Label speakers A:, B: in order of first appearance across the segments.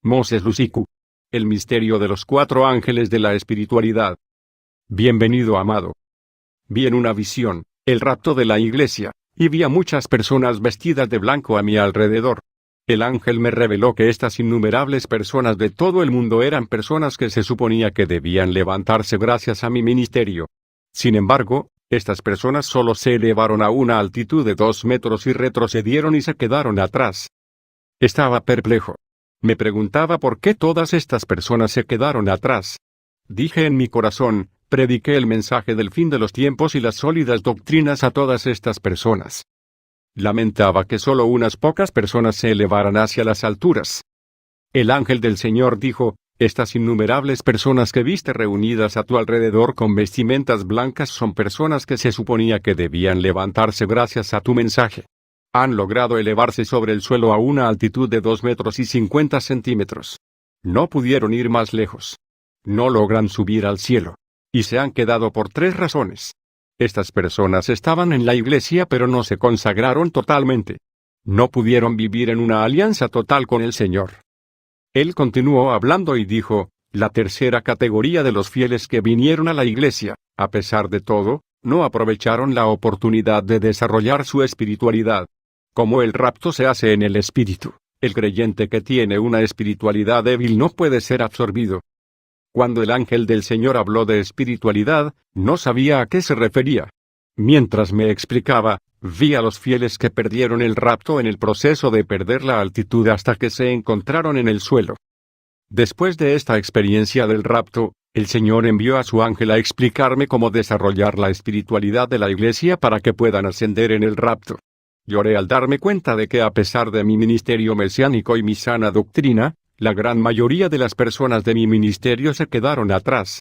A: Moses Lucicu. El misterio de los 4 ángeles de la espiritualidad. Bienvenido, amado. Vi en una visión el rapto de la iglesia, y vi a muchas personas vestidas de blanco a mi alrededor. El ángel me reveló que estas innumerables personas de todo el mundo eran personas que se suponía que debían levantarse gracias a mi ministerio. Sin embargo, estas personas solo se elevaron a una altitud de 2 metros y retrocedieron y se quedaron atrás. Estaba perplejo. Me preguntaba por qué todas estas personas se quedaron atrás. Dije en mi corazón, prediqué el mensaje del fin de los tiempos y las sólidas doctrinas a todas estas personas. Lamentaba que solo unas pocas personas se elevaran hacia las alturas. El ángel del Señor dijo, estas innumerables personas que viste reunidas a tu alrededor con vestimentas blancas son personas que se suponía que debían levantarse gracias a tu mensaje. Han logrado elevarse sobre el suelo a una altitud de 2 metros y 50 centímetros. No pudieron ir más lejos. No logran subir al cielo. Y se han quedado por 3 razones. Estas personas estaban en la iglesia pero no se consagraron totalmente. No pudieron vivir en una alianza total con el Señor. Él continuó hablando y dijo, la tercera categoría de los fieles que vinieron a la iglesia, a pesar de todo, no aprovecharon la oportunidad de desarrollar su espiritualidad. Como el rapto se hace en el espíritu, el creyente que tiene una espiritualidad débil no puede ser absorbido. Cuando el ángel del Señor habló de espiritualidad, no sabía a qué se refería. Mientras me explicaba, vi a los fieles que perdieron el rapto en el proceso de perder la altitud hasta que se encontraron en el suelo. Después de esta experiencia del rapto, el Señor envió a su ángel a explicarme cómo desarrollar la espiritualidad de la iglesia para que puedan ascender en el rapto. Lloré al darme cuenta de que a pesar de mi ministerio mesiánico y mi sana doctrina, la gran mayoría de las personas de mi ministerio se quedaron atrás.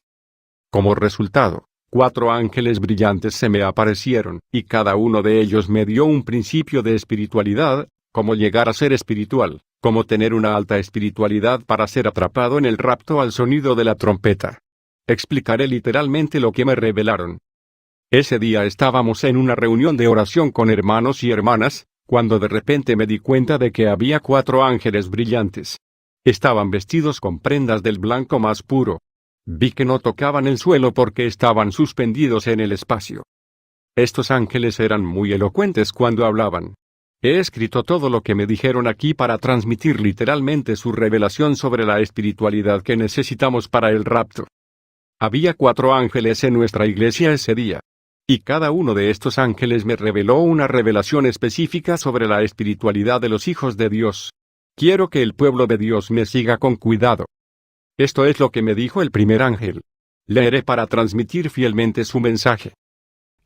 A: Como resultado, 4 ángeles brillantes se me aparecieron, y cada uno de ellos me dio un principio de espiritualidad, cómo llegar a ser espiritual, cómo tener una alta espiritualidad para ser atrapado en el rapto al sonido de la trompeta. Explicaré literalmente lo que me revelaron. Ese día estábamos en una reunión de oración con hermanos y hermanas, cuando de repente me di cuenta de que había 4 ángeles brillantes. Estaban vestidos con prendas del blanco más puro. Vi que no tocaban el suelo porque estaban suspendidos en el espacio. Estos ángeles eran muy elocuentes cuando hablaban. He escrito todo lo que me dijeron aquí para transmitir literalmente su revelación sobre la espiritualidad que necesitamos para el rapto. Había 4 ángeles en nuestra iglesia ese día. Y cada uno de estos ángeles me reveló una revelación específica sobre la espiritualidad de los hijos de Dios. Quiero que el pueblo de Dios me siga con cuidado. Esto es lo que me dijo el primer ángel. Leeré para transmitir fielmente su mensaje.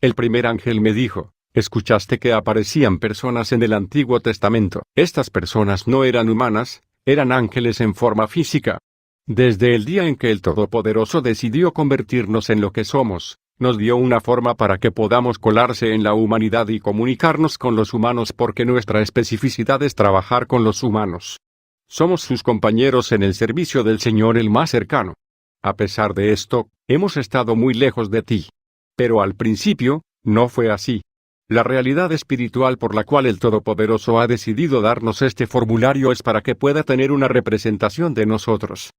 A: El primer ángel me dijo, escuchaste que aparecían personas en el Antiguo Testamento. Estas personas no eran humanas, eran ángeles en forma física. Desde el día en que el Todopoderoso decidió convertirnos en lo que somos, nos dio una forma para que podamos colarse en la humanidad y comunicarnos con los humanos porque nuestra especificidad es trabajar con los humanos. Somos sus compañeros en el servicio del Señor el más cercano. A pesar de esto, hemos estado muy lejos de ti. Pero al principio, no fue así. La realidad espiritual por la cual el Todopoderoso ha decidido darnos este formulario es para que pueda tener una representación de nosotros.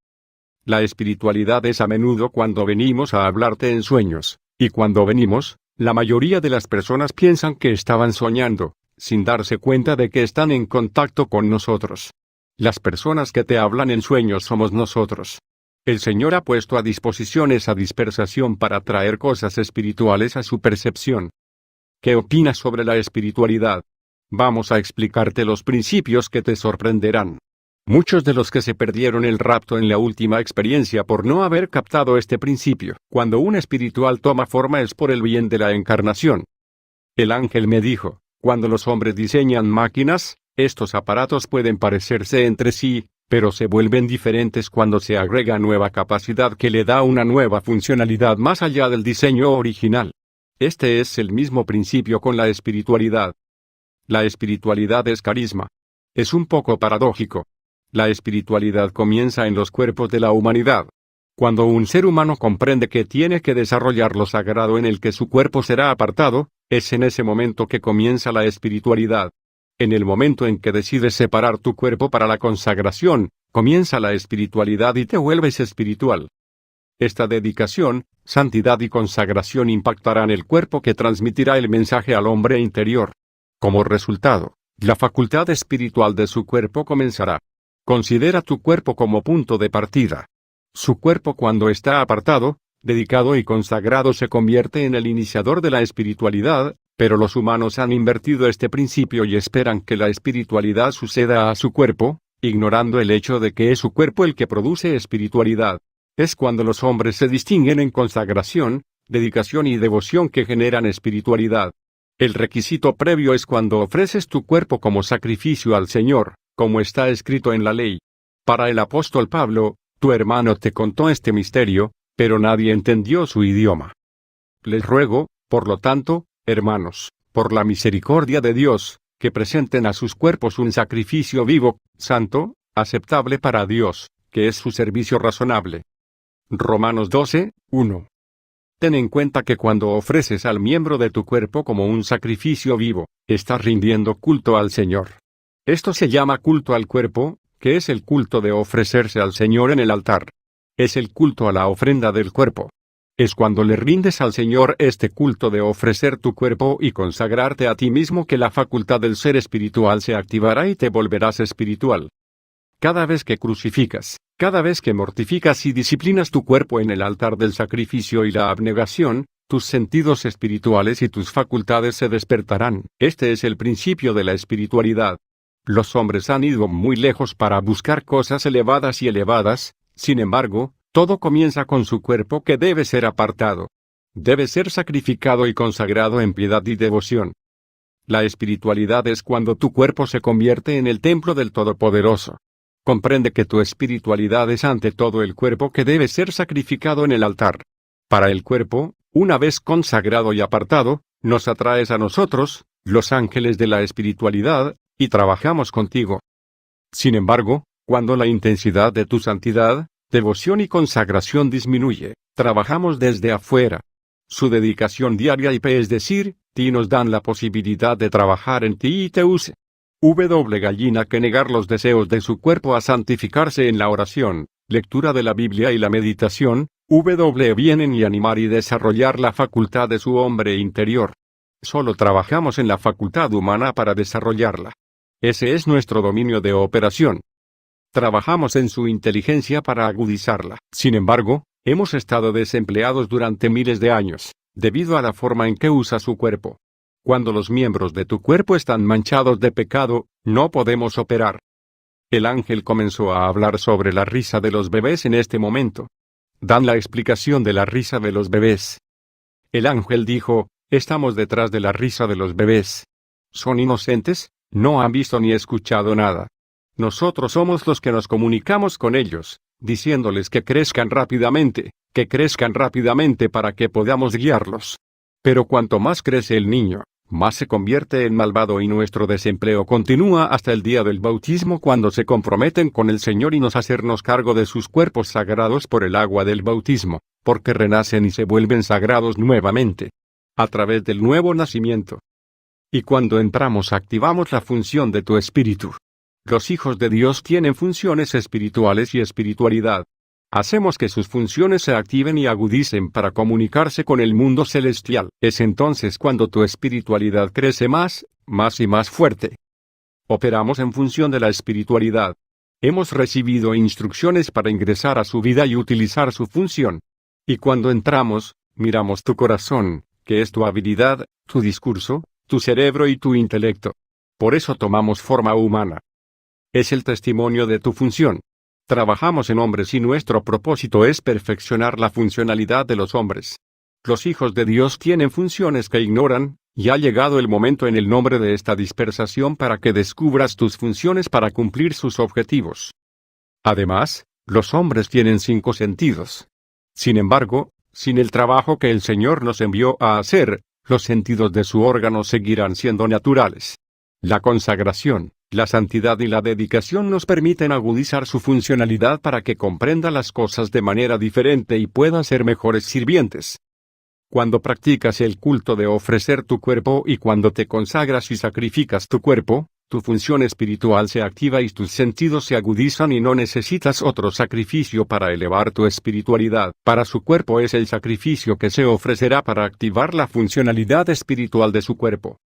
A: La espiritualidad es a menudo cuando venimos a hablarte en sueños. Y cuando venimos, la mayoría de las personas piensan que estaban soñando, sin darse cuenta de que están en contacto con nosotros. Las personas que te hablan en sueños somos nosotros. El Señor ha puesto a disposición esa dispersación para traer cosas espirituales a su percepción. ¿Qué opinas sobre la espiritualidad? Vamos a explicarte los principios que te sorprenderán. Muchos de los que se perdieron el rapto en la última experiencia por no haber captado este principio. Cuando un espiritual toma forma es por el bien de la encarnación. El ángel me dijo, cuando los hombres diseñan máquinas, estos aparatos pueden parecerse entre sí, pero se vuelven diferentes cuando se agrega nueva capacidad que le da una nueva funcionalidad más allá del diseño original. Este es el mismo principio con la espiritualidad. La espiritualidad es carisma. Es un poco paradójico. La espiritualidad comienza en los cuerpos de la humanidad. Cuando un ser humano comprende que tiene que desarrollar lo sagrado en el que su cuerpo será apartado, es en ese momento que comienza la espiritualidad. En el momento en que decides separar tu cuerpo para la consagración, comienza la espiritualidad y te vuelves espiritual. Esta dedicación, santidad y consagración impactarán el cuerpo que transmitirá el mensaje al hombre interior. Como resultado, la facultad espiritual de su cuerpo comenzará. Considera tu cuerpo como punto de partida. Su cuerpo, cuando está apartado, dedicado y consagrado, se convierte en el iniciador de la espiritualidad, pero los humanos han invertido este principio y esperan que la espiritualidad suceda a su cuerpo, ignorando el hecho de que es su cuerpo el que produce espiritualidad. Es cuando los hombres se distinguen en consagración, dedicación y devoción que generan espiritualidad. El requisito previo es cuando ofreces tu cuerpo como sacrificio al Señor, como está escrito en la ley. Para el apóstol Pablo, tu hermano te contó este misterio, pero nadie entendió su idioma. Les ruego, por lo tanto, hermanos, por la misericordia de Dios, que presenten a sus cuerpos un sacrificio vivo, santo, aceptable para Dios, que es su servicio razonable. Romanos 12:1. Ten en cuenta que cuando ofreces al miembro de tu cuerpo como un sacrificio vivo, estás rindiendo culto al Señor. Esto se llama culto al cuerpo, que es el culto de ofrecerse al Señor en el altar. Es el culto a la ofrenda del cuerpo. Es cuando le rindes al Señor este culto de ofrecer tu cuerpo y consagrarte a ti mismo que la facultad del ser espiritual se activará y te volverás espiritual. Cada vez que crucificas, cada vez que mortificas y disciplinas tu cuerpo en el altar del sacrificio y la abnegación, tus sentidos espirituales y tus facultades se despertarán. Este es el principio de la espiritualidad. Los hombres han ido muy lejos para buscar cosas elevadas y elevadas, sin embargo, todo comienza con su cuerpo que debe ser apartado. Debe ser sacrificado y consagrado en piedad y devoción. La espiritualidad es cuando tu cuerpo se convierte en el templo del Todopoderoso. Comprende que tu espiritualidad es ante todo el cuerpo que debe ser sacrificado en el altar. Para el cuerpo, una vez consagrado y apartado, nos atraes a nosotros, los ángeles de la espiritualidad, y trabajamos contigo. Sin embargo, cuando la intensidad de tu santidad, devoción y consagración disminuye, trabajamos desde afuera. Su dedicación diaria y es decir, ti nos dan la posibilidad de trabajar en ti y te use. Gallina que negar los deseos de su cuerpo a santificarse en la oración, lectura de la Biblia y la meditación, vienen y animar y desarrollar la facultad de su hombre interior. Solo trabajamos en la facultad humana para desarrollarla. Ese es nuestro dominio de operación. Trabajamos en su inteligencia para agudizarla. Sin embargo, hemos estado desempleados durante miles de años, debido a la forma en que usa su cuerpo. Cuando los miembros de tu cuerpo están manchados de pecado, no podemos operar. El ángel comenzó a hablar sobre la risa de los bebés en este momento. Dan la explicación de la risa de los bebés. El ángel dijo, estamos detrás de la risa de los bebés. Son inocentes, no han visto ni escuchado nada. Nosotros somos los que nos comunicamos con ellos, diciéndoles que crezcan rápidamente para que podamos guiarlos. Pero cuanto más crece el niño, más se convierte en malvado y nuestro desempleo continúa hasta el día del bautismo cuando se comprometen con el Señor y nos hacernos cargo de sus cuerpos sagrados por el agua del bautismo, porque renacen y se vuelven sagrados nuevamente, a través del nuevo nacimiento. Y cuando entramos activamos la función de tu espíritu. Los hijos de Dios tienen funciones espirituales y espiritualidad. Hacemos que sus funciones se activen y agudicen para comunicarse con el mundo celestial. Es entonces cuando tu espiritualidad crece más y más fuerte. Operamos en función de la espiritualidad. Hemos recibido instrucciones para ingresar a su vida y utilizar su función. Y cuando entramos, miramos tu corazón, que es tu habilidad, tu discurso, tu cerebro y tu intelecto. Por eso tomamos forma humana. Es el testimonio de tu función. Trabajamos en hombres y nuestro propósito es perfeccionar la funcionalidad de los hombres. Los hijos de Dios tienen funciones que ignoran, y ha llegado el momento en el nombre de esta dispersación para que descubras tus funciones para cumplir sus objetivos. Además, los hombres tienen 5 sentidos. Sin embargo, sin el trabajo que el Señor nos envió a hacer, los sentidos de su órgano seguirán siendo naturales. La consagración, la santidad y la dedicación nos permiten agudizar su funcionalidad para que comprenda las cosas de manera diferente y pueda ser mejores sirvientes. Cuando practicas el culto de ofrecer tu cuerpo y cuando te consagras y sacrificas tu cuerpo, Tu función espiritual se activa y tus sentidos se agudizan y no necesitas otro sacrificio para elevar tu espiritualidad. Para su cuerpo es el sacrificio que se ofrecerá para activar la funcionalidad espiritual de su cuerpo.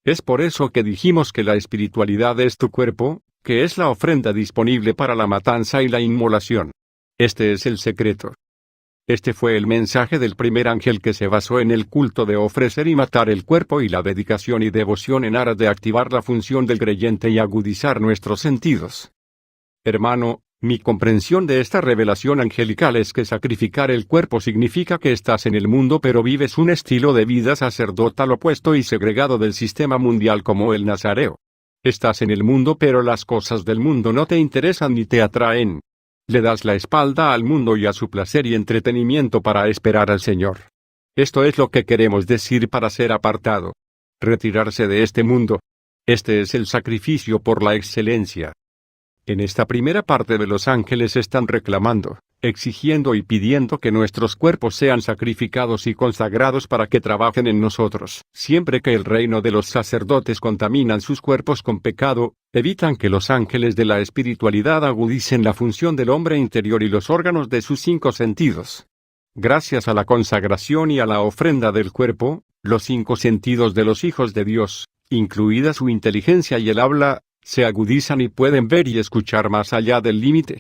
A: Es por eso que dijimos que la espiritualidad es tu cuerpo, que es la ofrenda disponible para la matanza y la inmolación. Este es el secreto. Este fue el mensaje del primer ángel que se basó en el culto de ofrecer y matar el cuerpo y la dedicación y devoción en aras de activar la función del creyente y agudizar nuestros sentidos. Hermano, mi comprensión de esta revelación angelical es que sacrificar el cuerpo significa que estás en el mundo pero vives un estilo de vida sacerdotal opuesto y segregado del sistema mundial como el nazareo. Estás en el mundo pero las cosas del mundo no te interesan ni te atraen. Le das la espalda al mundo y a su placer y entretenimiento para esperar al Señor. Esto es lo que queremos decir para ser apartado. Retirarse de este mundo. Este es el sacrificio por la excelencia. En esta primera parte de los ángeles están reclamando, exigiendo y pidiendo que nuestros cuerpos sean sacrificados y consagrados para que trabajen en nosotros. Siempre que el reino de los sacerdotes contaminan sus cuerpos con pecado, evitan que los ángeles de la espiritualidad agudicen la función del hombre interior y los órganos de sus 5 sentidos. Gracias a la consagración y a la ofrenda del cuerpo, los 5 sentidos de los hijos de Dios, incluida su inteligencia y el habla, se agudizan y pueden ver y escuchar más allá del límite.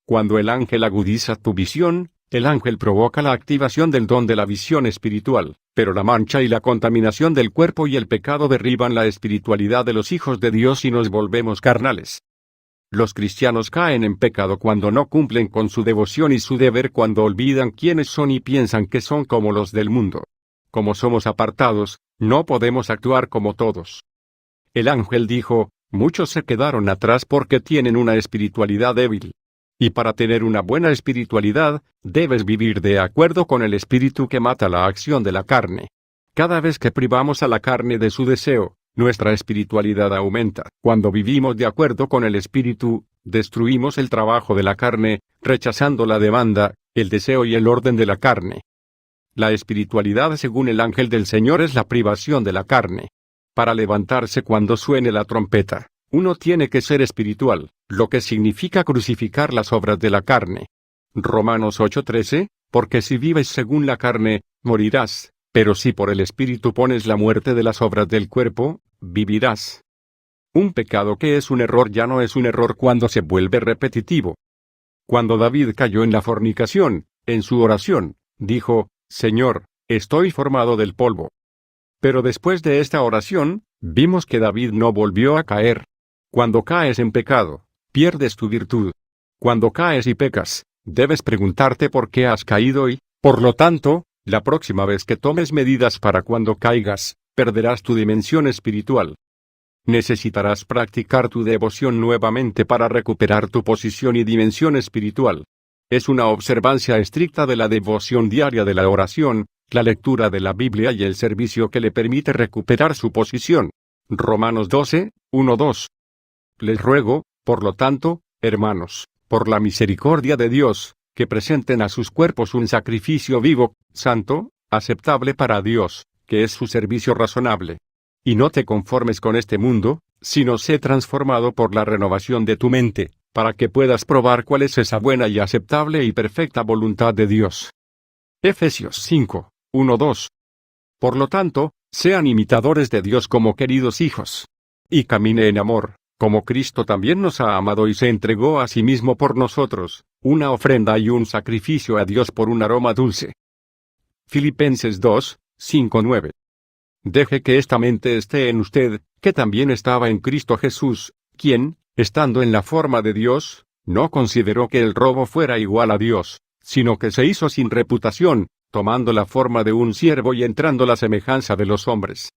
A: Cuando el ángel agudiza tu visión, el ángel provoca la activación del don de la visión espiritual, pero la mancha y la contaminación del cuerpo y el pecado derriban la espiritualidad de los hijos de Dios y nos volvemos carnales. Los cristianos caen en pecado cuando no cumplen con su devoción y su deber, cuando olvidan quiénes son y piensan que son como los del mundo. Como somos apartados, no podemos actuar como todos. El ángel dijo, muchos se quedaron atrás porque tienen una espiritualidad débil. Y para tener una buena espiritualidad, debes vivir de acuerdo con el espíritu que mata la acción de la carne. Cada vez que privamos a la carne de su deseo, nuestra espiritualidad aumenta. Cuando vivimos de acuerdo con el espíritu, destruimos el trabajo de la carne, rechazando la demanda, el deseo y el orden de la carne. La espiritualidad según el ángel del Señor es la privación de la carne. Para levantarse cuando suene la trompeta, uno tiene que ser espiritual, lo que significa crucificar las obras de la carne. Romanos 8:13, porque si vives según la carne, morirás, pero si por el espíritu pones la muerte de las obras del cuerpo, vivirás. Un pecado que es un error ya no es un error cuando se vuelve repetitivo. Cuando David cayó en la fornicación, en su oración, dijo, Señor, estoy formado del polvo. Pero después de esta oración, vimos que David no volvió a caer. Cuando caes en pecado, pierdes tu virtud. Cuando caes y pecas, debes preguntarte por qué has caído y, por lo tanto, la próxima vez que tomes medidas para cuando caigas, perderás tu dimensión espiritual. Necesitarás practicar tu devoción nuevamente para recuperar tu posición y dimensión espiritual. Es una observancia estricta de la devoción diaria de la oración, la lectura de la Biblia y el servicio que le permite recuperar su posición. Romanos 12, 1-2. Les ruego, por lo tanto, hermanos, por la misericordia de Dios, que presenten a sus cuerpos un sacrificio vivo, santo, aceptable para Dios, que es su servicio razonable. Y no te conformes con este mundo, sino sé transformado por la renovación de tu mente, para que puedas probar cuál es esa buena y aceptable y perfecta voluntad de Dios. Efesios 5, 1-2. Por lo tanto, sean imitadores de Dios como queridos hijos. Y camine en amor, como Cristo también nos ha amado y se entregó a sí mismo por nosotros, una ofrenda y un sacrificio a Dios por un aroma dulce. Filipenses 2, 5-9. Deje que esta mente esté en usted, que también estaba en Cristo Jesús, quien, estando en la forma de Dios, no consideró que el robo fuera igual a Dios, sino que se hizo sin reputación, tomando la forma de un siervo y entrando la semejanza de los hombres.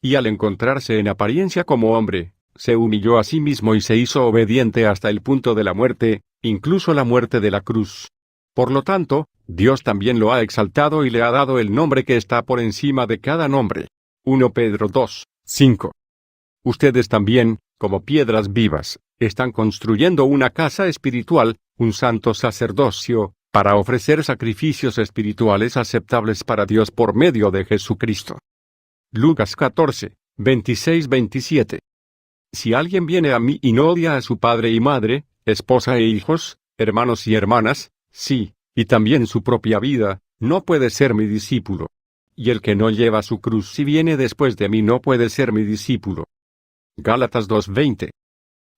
A: Y al encontrarse en apariencia como hombre, se humilló a sí mismo y se hizo obediente hasta el punto de la muerte, incluso la muerte de la cruz. Por lo tanto, Dios también lo ha exaltado y le ha dado el nombre que está por encima de cada nombre. 1 Pedro 2, 5. Ustedes también, como piedras vivas, están construyendo una casa espiritual, un santo sacerdocio, para ofrecer sacrificios espirituales aceptables para Dios por medio de Jesucristo. Lucas 14, 26-27. Si alguien viene a mí y no odia a su padre y madre, esposa e hijos, hermanos y hermanas, sí, y también su propia vida, no puede ser mi discípulo. Y el que no lleva su cruz si viene después de mí no puede ser mi discípulo. Gálatas 2:20.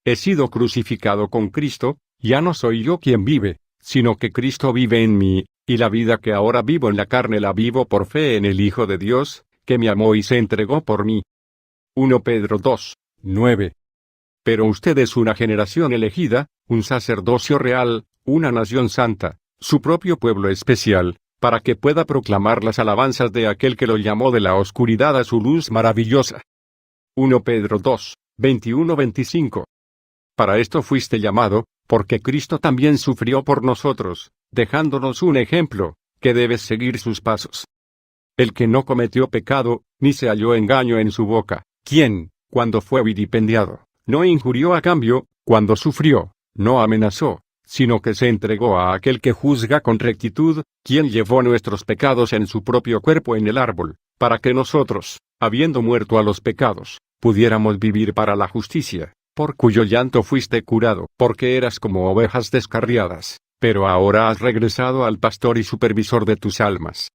A: He sido crucificado con Cristo, ya no soy yo quien vive, sino que Cristo vive en mí, y la vida que ahora vivo en la carne la vivo por fe en el Hijo de Dios, que me amó y se entregó por mí. 1 Pedro 2:9. Pero usted es una generación elegida, un sacerdocio real, una nación santa, su propio pueblo especial, para que pueda proclamar las alabanzas de aquel que lo llamó de la oscuridad a su luz maravillosa. 1 Pedro 2:21-25. Para esto fuiste llamado, porque Cristo también sufrió por nosotros, dejándonos un ejemplo, que debes seguir sus pasos. El que no cometió pecado, ni se halló engaño en su boca, quien, cuando fue vilipendiado, no injurió a cambio, cuando sufrió, no amenazó, sino que se entregó a aquel que juzga con rectitud, quien llevó nuestros pecados en su propio cuerpo en el árbol, para que nosotros, habiendo muerto a los pecados, pudiéramos vivir para la justicia, por cuyo llanto fuiste curado, porque eras como ovejas descarriadas, pero ahora has regresado al pastor y supervisor de tus almas.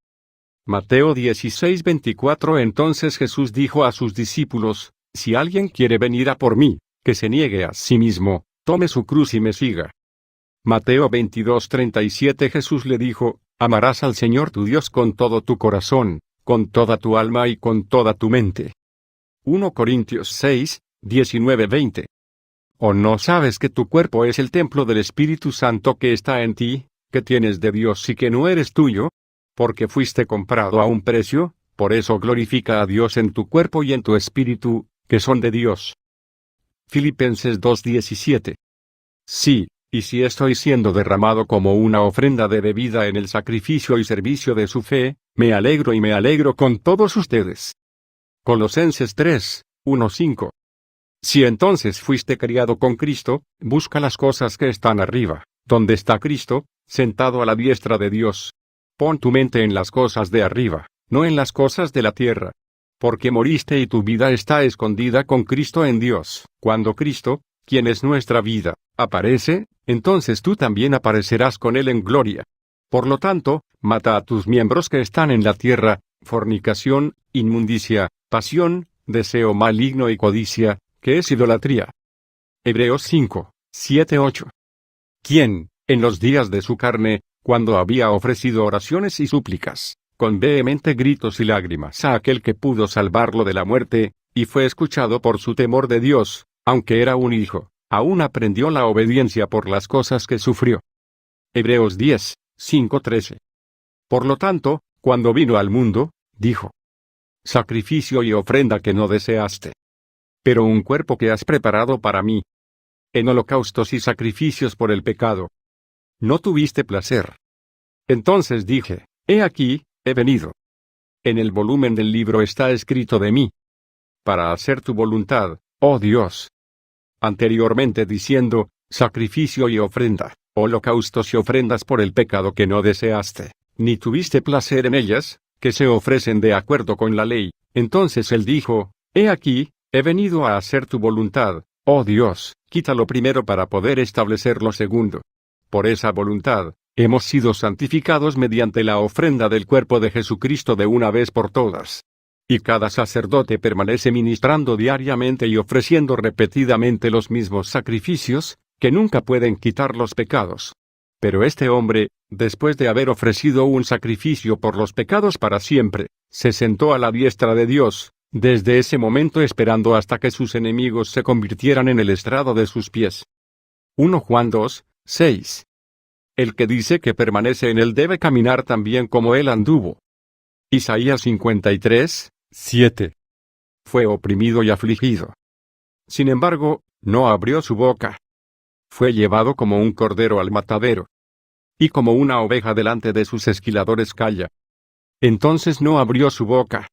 A: Mateo 16:24. Entonces Jesús dijo a sus discípulos, si alguien quiere venir a por mí, que se niegue a sí mismo, tome su cruz y me siga. Mateo 22:37. Jesús le dijo, amarás al Señor tu Dios con todo tu corazón, con toda tu alma y con toda tu mente. 1 Corintios 6:19-20. ¿O no sabes que tu cuerpo es el templo del Espíritu Santo que está en ti, que tienes de Dios y que no eres tuyo? Porque fuiste comprado a un precio, por eso glorifica a Dios en tu cuerpo y en tu espíritu, que son de Dios. Filipenses 2:17. Sí, y si estoy siendo derramado como una ofrenda de bebida en el sacrificio y servicio de su fe, me alegro y me alegro con todos ustedes. Colosenses 3:1-5. Si entonces fuiste criado con Cristo, busca las cosas que están arriba, donde está Cristo, sentado a la diestra de Dios. Pon tu mente en las cosas de arriba, no en las cosas de la tierra. Porque moriste y tu vida está escondida con Cristo en Dios. Cuando Cristo, quien es nuestra vida, aparece, entonces tú también aparecerás con Él en gloria. Por lo tanto, mata a tus miembros que están en la tierra, fornicación, inmundicia, pasión, deseo maligno y codicia, que es idolatría. Hebreos 5:7-8. ¿Quién, en los días de su carne, cuando había ofrecido oraciones y súplicas, con vehemente gritos y lágrimas a aquel que pudo salvarlo de la muerte, y fue escuchado por su temor de Dios, aunque era un hijo, aún aprendió la obediencia por las cosas que sufrió? Hebreos 10:5-13. Por lo tanto, cuando vino al mundo, dijo: sacrificio y ofrenda que no deseaste, pero un cuerpo que has preparado para mí. En holocaustos y sacrificios por el pecado no tuviste placer. Entonces dije, he aquí, he venido. En el volumen del libro está escrito de mí, para hacer tu voluntad, oh Dios. Anteriormente diciendo, sacrificio y ofrenda, holocaustos y ofrendas por el pecado que no deseaste, ni tuviste placer en ellas, que se ofrecen de acuerdo con la ley. Entonces él dijo, he aquí, he venido a hacer tu voluntad, oh Dios, quita lo primero para poder establecer lo segundo. Por esa voluntad, hemos sido santificados mediante la ofrenda del cuerpo de Jesucristo de una vez por todas. Y cada sacerdote permanece ministrando diariamente y ofreciendo repetidamente los mismos sacrificios, que nunca pueden quitar los pecados. Pero este hombre, después de haber ofrecido un sacrificio por los pecados para siempre, se sentó a la diestra de Dios, desde ese momento esperando hasta que sus enemigos se convirtieran en el estrado de sus pies. 1 Juan 2:6. El que dice que permanece en él debe caminar también como él anduvo. Isaías 53:7. Fue oprimido y afligido. Sin embargo, no abrió su boca. Fue llevado como un cordero al matadero. Y como una oveja delante de sus esquiladores calla. Entonces no abrió su boca.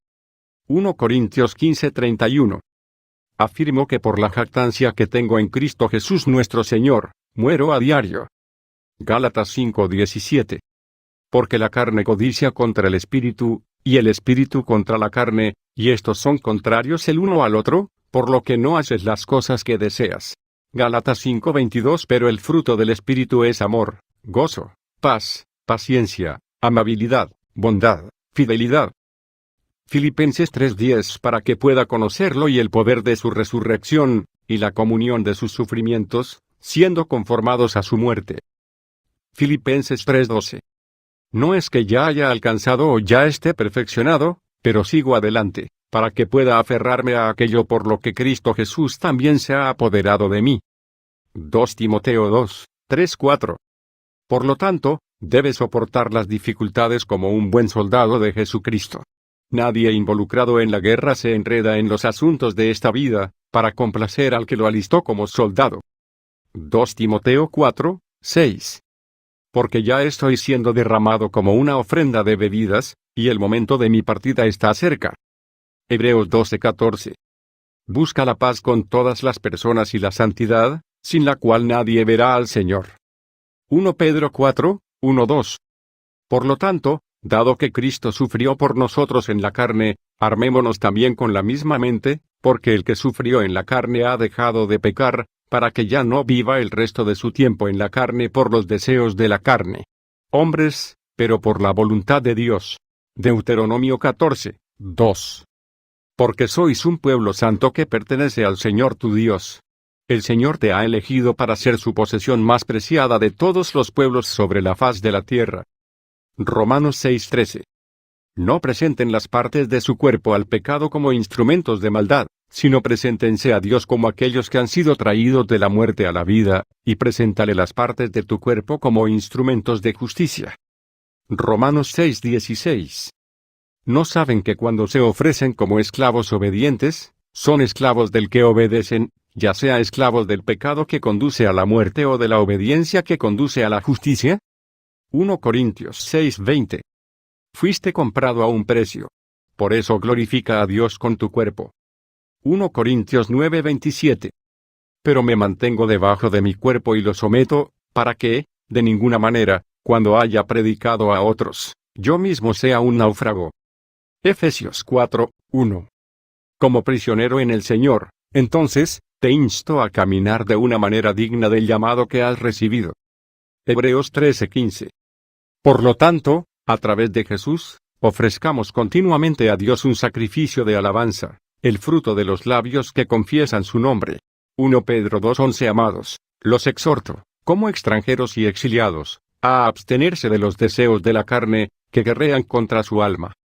A: 1 Corintios 15:31. Afirmo que por la jactancia que tengo en Cristo Jesús nuestro Señor, muero a diario. Gálatas 5:17. Porque la carne codicia contra el espíritu, y el espíritu contra la carne, y estos son contrarios el uno al otro, por lo que no haces las cosas que deseas. Gálatas 5:22. Pero el fruto del Espíritu es amor, gozo, paz, paciencia, amabilidad, bondad, fidelidad. Filipenses 3:10. Para que pueda conocerlo y el poder de su resurrección, y la comunión de sus sufrimientos, siendo conformados a su muerte. Filipenses 3:12. No es que ya haya alcanzado o ya esté perfeccionado, pero sigo adelante, para que pueda aferrarme a aquello por lo que Cristo Jesús también se ha apoderado de mí. 2 Timoteo 2:3-4. Por lo tanto, debe soportar las dificultades como un buen soldado de Jesucristo. Nadie involucrado en la guerra se enreda en los asuntos de esta vida, para complacer al que lo alistó como soldado. 2 Timoteo 4:6. Porque ya estoy siendo derramado como una ofrenda de bebidas, y el momento de mi partida está cerca. Hebreos 12:14. Busca la paz con todas las personas y la santidad, sin la cual nadie verá al Señor. 1 Pedro 4:1-2. Por lo tanto, dado que Cristo sufrió por nosotros en la carne, armémonos también con la misma mente, porque el que sufrió en la carne ha dejado de pecar, para que ya no viva el resto de su tiempo en la carne por los deseos de la carne. Hombres, pero por la voluntad de Dios. Deuteronomio 14:2. Porque sois un pueblo santo que pertenece al Señor tu Dios. El Señor te ha elegido para ser su posesión más preciada de todos los pueblos sobre la faz de la tierra. Romanos 6:13. No presenten las partes de su cuerpo al pecado como instrumentos de maldad, sino preséntense a Dios como aquellos que han sido traídos de la muerte a la vida, y preséntale las partes de tu cuerpo como instrumentos de justicia. Romanos 6:16. ¿No saben que cuando se ofrecen como esclavos obedientes, son esclavos del que obedecen, ya sea esclavos del pecado que conduce a la muerte o de la obediencia que conduce a la justicia? 1 Corintios 6:20. Fuiste comprado a un precio. Por eso glorifica a Dios con tu cuerpo. 1 Corintios 9:27. Pero me mantengo debajo de mi cuerpo y lo someto, para que, de ninguna manera, cuando haya predicado a otros, yo mismo sea un náufrago. Efesios 4:1. Como prisionero en el Señor, entonces, te insto a caminar de una manera digna del llamado que has recibido. Hebreos 13:15. Por lo tanto, a través de Jesús, ofrezcamos continuamente a Dios un sacrificio de alabanza, el fruto de los labios que confiesan su nombre. 1 Pedro 2:11. Amados, los exhorto, como extranjeros y exiliados, a abstenerse de los deseos de la carne, que guerrean contra su alma.